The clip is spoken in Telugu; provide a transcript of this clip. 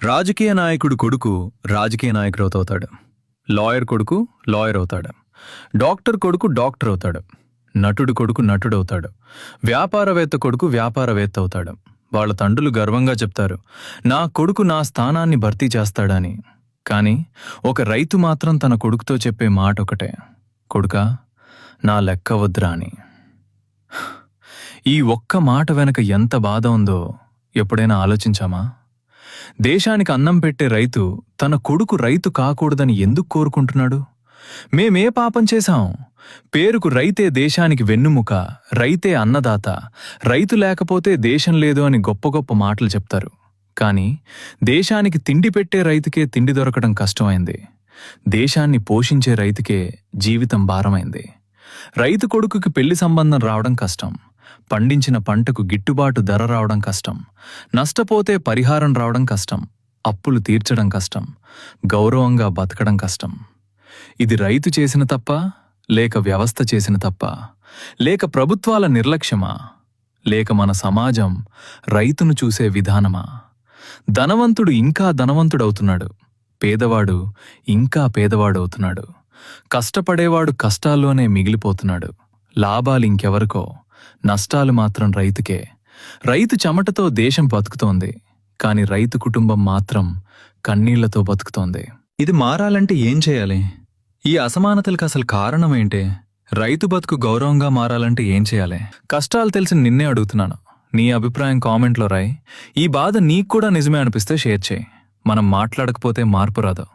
రాజకీయ నాయకుడు కొడుకు రాజకీయ నాయకుడు అవుతాడు. లాయర్ కొడుకు లాయర్ అవుతాడు. డాక్టర్ కొడుకు డాక్టర్ అవుతాడు. నటుడు కొడుకు నటుడవుతాడు. వ్యాపారవేత్త కొడుకు వ్యాపారవేత్త అవుతాడు. వాళ్ళ తండ్రులు గర్వంగా చెప్తారు, నా కొడుకు నా స్థానాన్ని భర్తీ చేస్తాడని. కాని ఒక రైతు మాత్రం తన కొడుకుతో చెప్పే మాట ఒకటే, కొడుకా నా లెక్క వద్దురా అని. ఈ ఒక్క మాట వెనక ఎంత బాధ ఉందో ఎప్పుడైనా ఆలోచించామా? దేశానికి అన్నం పెట్టే రైతు తన కొడుకు రైతు కాకూడదని ఎందుకు కోరుకుంటున్నాడు? మేమే పాపం చేశాం? పేరుకు రైతే దేశానికి వెన్నుముక, రైతే అన్నదాత, రైతు లేకపోతే దేశం లేదు అని గొప్ప గొప్ప మాటలు చెప్తారు. కానీ దేశానికి తిండి పెట్టే రైతుకే తిండి దొరకడం కష్టమైంది. దేశాన్ని పోషించే రైతుకే జీవితం భారమైంది. రైతు కొడుకుకి పెళ్లి సంబంధం రావడం కష్టం. పండించిన పంటకు గిట్టుబాటు ధర రావడం కష్టం. నష్టపోతే పరిహారం రావడం కష్టం. అప్పులు తీర్చడం కష్టం. గౌరవంగా బతకడం కష్టం. ఇది రైతు చేసిన తప్ప, లేక వ్యవస్థ చేసిన తప్ప, లేక ప్రభుత్వాల నిర్లక్ష్యమా, లేక మన సమాజం రైతును చూసే విధానమా? ధనవంతుడు ఇంకా ధనవంతుడవుతున్నాడు, పేదవాడు ఇంకా పేదవాడవుతున్నాడు. కష్టపడేవాడు కష్టాల్లోనే మిగిలిపోతున్నాడు. లాభాలు ఇంకెవరికో, నష్టాలు మాత్రం రైతుకే. రైతు చెమటతో దేశం బతుకుతోంది, కాని రైతు కుటుంబం మాత్రం కన్నీళ్లతో బతుకుతోంది. ఇది మారాలంటే ఏం చేయాలి? ఈ అసమానతలకు అసలు కారణం ఏంటి? రైతు బతుకు గౌరవంగా మారాలంటే ఏం చేయాలి? కష్టాలు తెలిసి నిన్నే అడుగుతున్నాను. నీ అభిప్రాయం కామెంట్లో రాయి. ఈ బాధ నీకు కూడా నిజమే అనిపిస్తే షేర్ చేయి. మనం మాట్లాడకపోతే మార్పు రాదు.